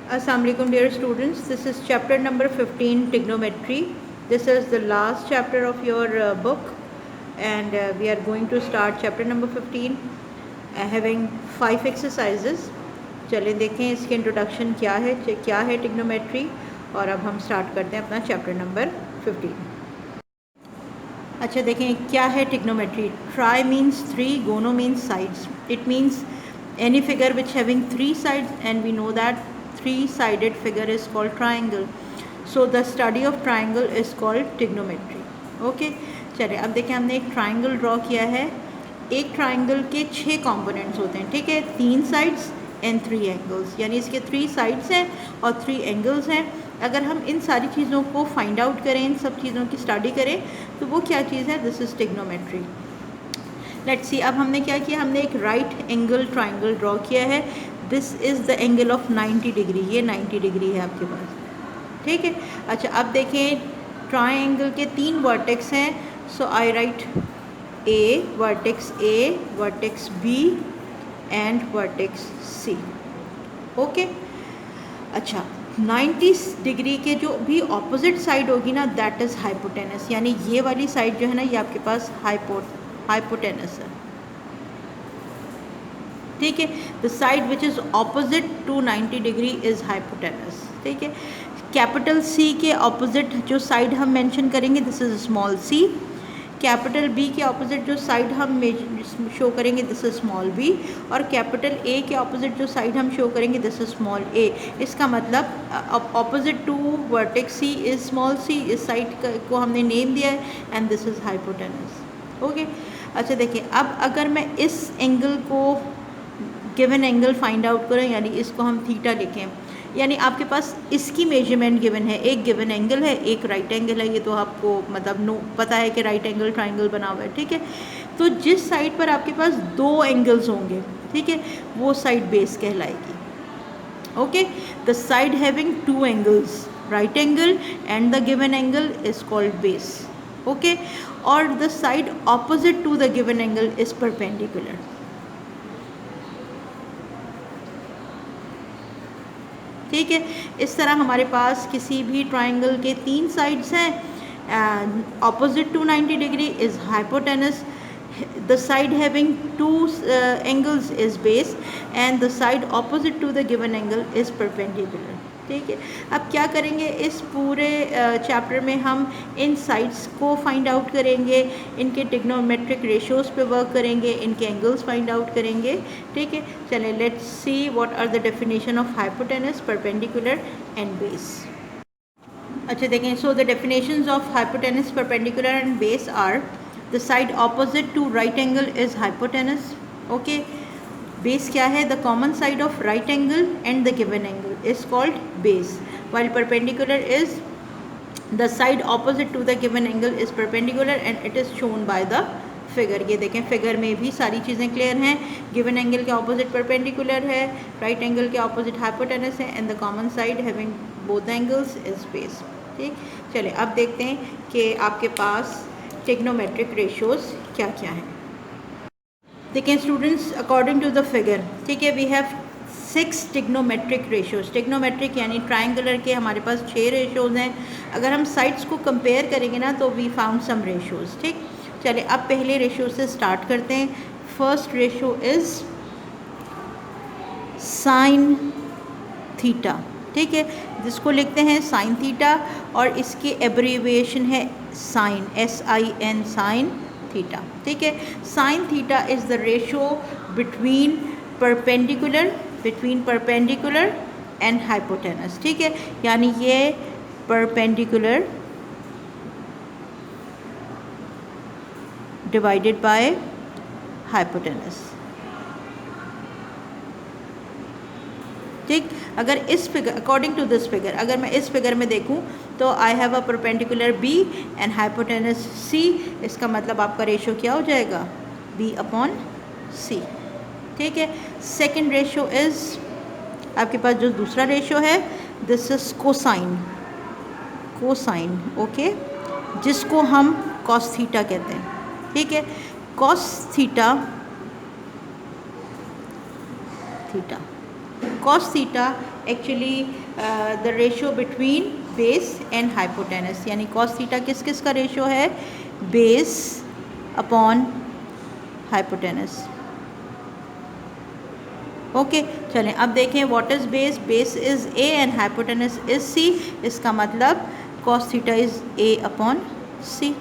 Assalamu alaikum dear students, this is chapter number 15 trigonometry. This is the last chapter of your book and we are going to start chapter number 15 having 5 exercises. चलें देखें इसके introduction क्या है trigonometry और अब हम start करते हैं अपना चैप्टर नंबर 15. अच्छा देखें क्या है trigonometry. Tri means 3, gono means sides. It means any figure which having 3 sides and we know that 3-sided figure is called triangle. So the study of triangle is called trigonometry. Okay, चलिए अब देखें हमने एक triangle draw किया है. एक triangle के 6 components होते हैं, ठीक है, 3 साइड्स एंड 3 एंगल्स, यानी इसके 3 साइड्स हैं और 3 एंगल्स हैं. अगर हम इन सारी चीज़ों को फाइंड आउट करें, इन सब चीज़ों की स्टडी करें तो वो क्या चीज़ है, this is trigonometry. Let's see, अब हमने क्या किया, हमने एक राइट एंगल ट्राइंगल ड्रॉ किया है. This is the angle of 90 degree, ये 90 डिग्री है आपके पास, ठीक है. अच्छा अब देखें ट्राइंगल के 3 वर्टेक्स हैं. So I write A, vertex B and vertex C. Okay, अच्छा 90 डिग्री के जो भी ऑपोजिट साइड होगी ना, दैट इज़ हाइपोटेनस, यानी ये वाली साइड जो है ना, ये आपके पास हाइपोटेनस है, ठीक है. The side which is opposite to 90 degree is hypotenuse, ठीक है. कैपिटल सी के ऑपोजिट जो साइड हम मेंशन करेंगे, this is small C. Capital B के ऑपोजिट जो साइड हम शो करेंगे, दिस इज़ स्मॉल बी. और कैपिटल ए के ऑपोजिट जो साइड हम शो करेंगे, दिस इज़ स्मॉल ए. इसका मतलब opposite to vertex C is small C. इस साइड को हमने नेम दिया है and this is hypotenuse. Okay, अच्छा देखिए, अब अगर मैं इस एंगल को गिवन एंगल फाइंड आउट करें, यानी इसको हम थीटा लिखें, यानी आपके पास इसकी मेजरमेंट गिवन है, एक गिवन एंगल है, एक राइट एंगल है. ये तो आपको मतलब पता है कि राइट एंगल ट्राइंगल बना हुआ है, ठीक है. तो जिस साइड पर आपके पास 2 एंगल्स होंगे, ठीक है, वो साइड बेस कहलाएगी. Okay, the side having 2 angles, right angle and the given angle is called base. Okay, और the side opposite to the given angle is perpendicular. ठीक है, इस तरह हमारे पास किसी भी ट्राइंगल के 3 साइड्स हैं. Opposite to 90 degree is hypotenuse, the side having 2 angles is base and the side opposite to the given angle is perpendicular. ठीक है, अब क्या करेंगे, इस पूरे चैप्टर में हम इन साइड्स को फाइंड आउट करेंगे, इनके ट्रिग्नोमेट्रिक रेशियोज़ पे वर्क करेंगे, इनके एंगल्स फाइंड आउट करेंगे. ठीक है, चलें let's see what are the definition of hypotenuse, perpendicular and base. अच्छा देखें, so the definitions of hypotenuse, perpendicular and base are the side opposite to right angle is hypotenuse. Okay, base क्या है, the common side of right angle and the given angle is called base, while perpendicular is the side opposite to the given angle is perpendicular and it is shown by the figure. ये देखें, figure में भी सारी चीज़ें clear हैं. Given angle के opposite perpendicular है, right angle के ऑपोजिट हाइपोटेनस है and the common side having both angles is base. ठीक, चलिए अब देखते हैं कि आपके पास ट्रिग्नोमेट्रिक रेशियोज़ क्या क्या हैं. देखें students, according to the figure, ठीक है, we have 6 trigonometric ratios. Trigonometric यानी ट्राइंगुलर के हमारे पास 6 रेशियोज़ हैं. अगर हम साइड्स को कंपेयर करेंगे ना तो वी फाउंड सम रेशियोज़. ठीक, चलिए अब पहले रेशियो से स्टार्ट करते हैं. First ratio is sine theta. ठीक है, जिसको लिखते हैं साइन थीटा और इसकी एब्रीविएशन है साइन, SIN, साइन थीटा. ठीक है, sine theta is the ratio between perpendicular and hypotenuse. ठीक है, यानी ये परपेंडिकुलर डिवाइडेड बाय हाइपोटेनस. ठीक, अगर इस figure, according to this figure, अगर मैं इस फिगर में देखूं तो I have a perpendicular B and hypotenuse C. इसका मतलब आपका रेशियो क्या हो जाएगा, B/C. ठीक है, सेकंड रेशियो इज़ आपके पास जो दूसरा रेशियो है, दिस इज कोसाइन. ओके, जिसको हम कॉस थीटा कहते हैं. ठीक है, cos theta. Cos theta actually the ratio between base and hypotenuse, यानी कॉस थीटा किस किस का रेशो है, बेस अपॉन हाइपोटेनस। ओके चलें अब देखें what is base, base is A and hypotenuse is C, इसका मतलब cos theta is A upon C.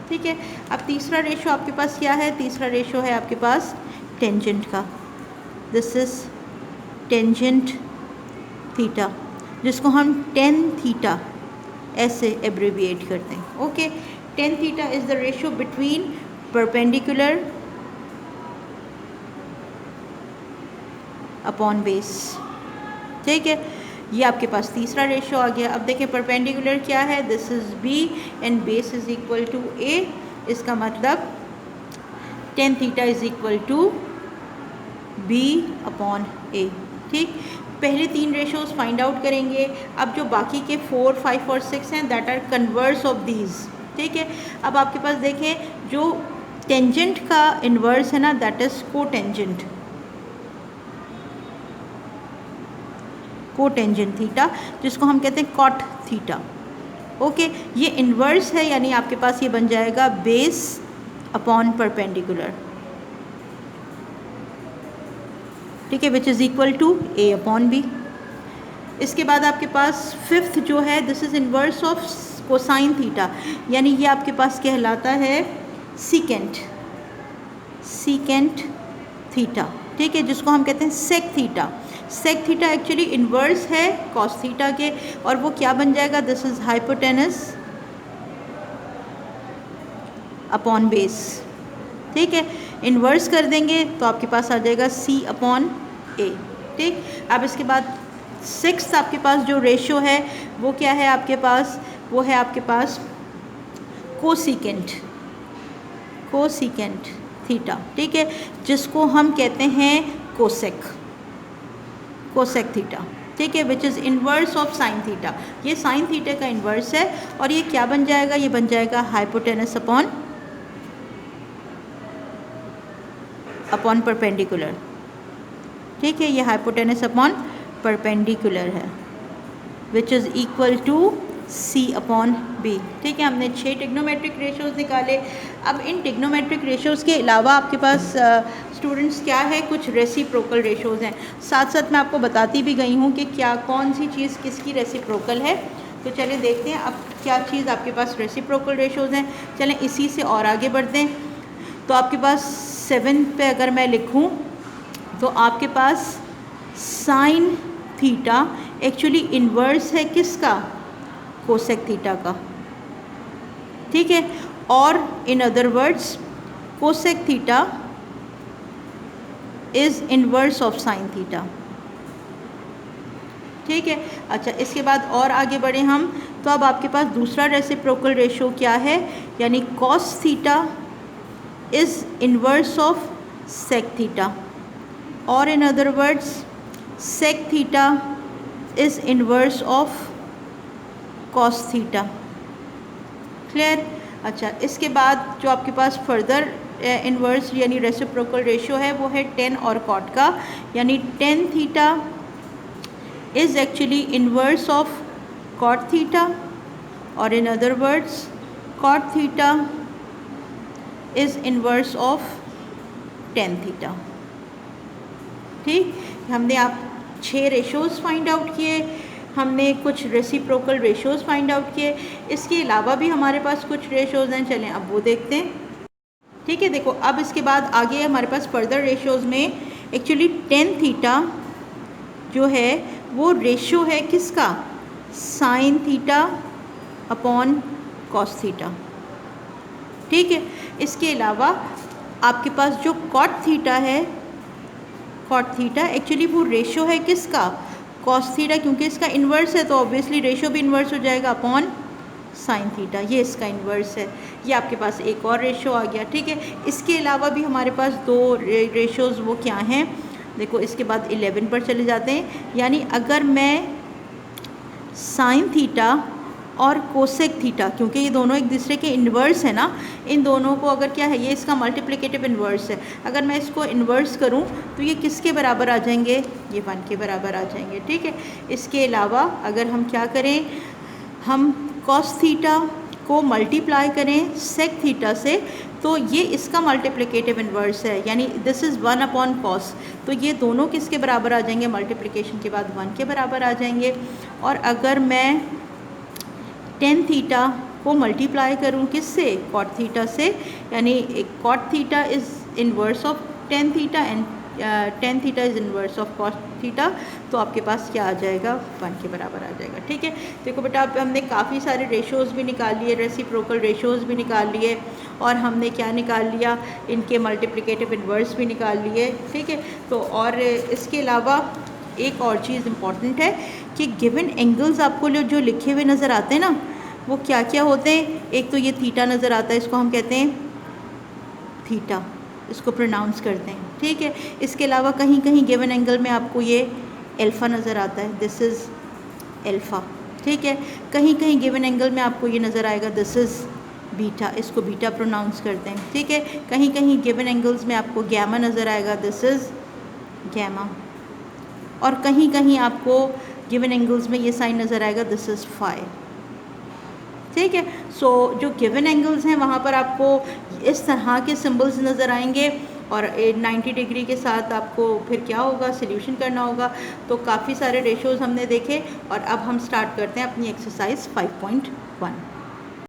ठीक है, अब तीसरा रेशो आपके पास क्या है, तीसरा रेशो है आपके पास टेंजेंट का। दिस इज़ टेंजेंट थीटा, जिसको हम टेन थीटा ऐसे एब्रिविएट करते हैं। Okay, ten theta is the ratio between perpendicular upon base. ठीक है, ये आपके पास तीसरा रेशो आ गया। अब देखें परपेंडिकुलर क्या है, this is B and base is equal to A, इसका मतलब tan theta is equal to B upon A. ठीक, पहले तीन रेशोज़ फाइंड आउट करेंगे। अब जो बाकी के 4, 5 और 6 हैं that are converse of these. ठीक है, अब आपके पास देखें जो टेंजेंट का इन्वर्स है ना that is cotangent, cotangent theta, जिसको हम कहते हैं कॉट थीटा। ओके, ये इन्वर्स है, यानी आपके पास ये बन जाएगा बेस अपॉन परपेंडिकुलर। ठीक है, which is equal to A upon B. इसके बाद आपके पास फिफ्थ जो है this is inverse of cosine theta, यानी ये आपके पास कहलाता है सीकेंट, सीकेंट थीटा। ठीक है, जिसको हम कहते हैं sec theta. Sec theta actually inverse है कॉस थीटा के, और वो क्या बन जाएगा, this is hypotenuse upon base. ठीक है, इन्वर्स कर देंगे तो आपके पास आ जाएगा सी अपॉन ए। ठीक, अब इसके बाद सिक्स्थ आपके पास जो रेशो है वो क्या है आपके पास, वो है आपके पास कोसिकेंट, कोसिकेंट थीटा। ठीक है, जिसको हम कहते हैं कोसेक, कोसेक थीटा। ठीक है, which is inverse of sine theta. ये साइन थीटा का इन्वर्स है, और ये क्या बन जाएगा, ये बन जाएगा हाइपोटेनस अपॉन अपॉन परपेंडिकुलर। ठीक है, ये हाइपोटेनस अपॉन परपेंडिकुलर है, which is equal to C upon B. ठीक है, हमने 6 टिग्नोमेट्रिक रेशोज़ निकाले। अब इन टिग्नोमेट्रिक रेशोज़ के अलावा आपके पास स्टूडेंट्स क्या है, कुछ रेसिप्रोकल रेशोज़ हैं। साथ साथ मैं आपको बताती भी गई हूँ कि क्या कौन सी चीज़ किसकी रेसिप्रोकल है। तो चलें देखते हैं अब क्या चीज़ आपके पास रेसिप्रोकल रेशोज़ हैं। चलें इसी से और आगे बढ़ते हैं। तो आपके पास 7 पे अगर मैं लिखूँ तो आपके पास साइन थीटा एक्चुअली इन्वर्स है किसका, कोसेक थीटा का। ठीक है, और in other words cosec theta is inverse of sine theta. ठीक है, अच्छा इसके बाद और आगे बढ़े हम, तो अब आपके पास दूसरा रेसिप्रोकल रेशो क्या है, यानी cos theta is inverse of sec theta, और in other words sec theta is inverse of cos theta. Clear. अच्छा, इसके बाद जो आपके पास फर्दर इन्वर्स यानी रेसिप्रोकल रेशो है वो है टेन और कॉट का, यानी tan theta is actually inverse of cot theta, और in other words cot theta is inverse of tan theta. ठीक, हमने आप 6 रेशोज़ फाइंड आउट किए, हमने कुछ रेसिप्रोकल रेशोज़ फाइंड आउट किए। इसके अलावा भी हमारे पास कुछ रेशोज़ हैं, चलें अब वो देखते हैं। ठीक है, देखो अब इसके बाद आगे हमारे पास फर्दर रेशोज़ में एक्चुअली टेन थीटा जो है वो रेशो है किसका, sine theta upon cos theta. ठीक है, इसके अलावा आपके पास जो कॉट थीटा है, कॉट थीटा एक्चुअली वो रेशो है किसका, कॉस थीटा, क्योंकि इसका इन्वर्स है तो ऑब्वियसली रेशो भी इन्वर्स हो जाएगा अपॉन साइन थीटा, ये इसका इन्वर्स है। ये आपके पास एक और रेशो आ गया। ठीक है, इसके अलावा भी हमारे पास 2 रेशोज़ वो क्या हैं, देखो इसके बाद 11 पर चले जाते हैं। यानी अगर मैं साइन थीटा और कोसेक थीटा, क्योंकि ये दोनों एक दूसरे के इन्वर्स है ना, इन दोनों को अगर क्या है, ये इसका मल्टीप्लिकेटिव इन्वर्स है, अगर मैं इसको इन्वर्स करूं तो ये किसके बराबर आ जाएंगे, ये 1 के बराबर आ जाएंगे। ठीक है, इसके अलावा अगर हम क्या करें, हम कॉस थीटा को मल्टीप्लाई करें सेक थीटा से, तो ये इसका मल्टीप्लिकेटिव इन्वर्स है, यानी दिस इज़ 1/cos, तो ये दोनों किसके बराबर आ जाएंगे, मल्टीप्लिकेशन के बाद 1 के बराबर आ जाएंगे। और अगर मैं टेन थीटा को मल्टीप्लाई करूँ किससे, कॉट थीटा से, यानी cot theta is inverse of tan theta and tan theta is inverse of cos theta, तो आपके पास क्या आ जाएगा, 1 के बराबर आ जाएगा। ठीक है, देखो बेटा अब हमने काफ़ी सारे रेशोज़ भी निकाल लिए, रेसिप्रोकल रेशोज़ भी निकाल लिए, और हमने क्या निकाल लिया, इनके मल्टीप्लिकेटिव इन्वर्स भी निकाल लिए। ठीक है, तो और इसके अलावा एक और चीज़ इम्पॉर्टेंट है कि गिवन एंगल्स आपको जो लिखे हुए नज़र आते हैं ना, वो क्या क्या होते हैं, एक तो ये थीटा नज़र आता है, इसको हम कहते हैं थीटा, इसको प्रोनाउंस करते हैं। ठीक है, इसके अलावा कहीं कहीं गिवन एंगल में आपको ये अल्फ़ा नज़र आता है, दिस इज़ अल्फ़ा। ठीक है, कहीं कहीं गिवन एंगल में आपको ये नज़र आएगा, दिस इज़ बीटा, इसको बीटा प्रोनाउंस करते हैं। ठीक है, कहीं कहीं गिवन एंगल्स में आपको गैमा नज़र आएगा, दिस इज़ गैमा, और कहीं कहीं आपको गिवन एंगल्स में ये साइन नज़र आएगा, दिस इज़ फाई। ठीक है, सो जो गिवन एंगल्स हैं वहाँ पर आपको इस तरह के सिंबल्स नज़र आएंगे, और 90 डिग्री के साथ आपको फिर क्या होगा, सॉल्यूशन करना होगा। तो काफ़ी सारे रेशोज़ हमने देखे, और अब हम स्टार्ट करते हैं अपनी एक्सरसाइज 5.1।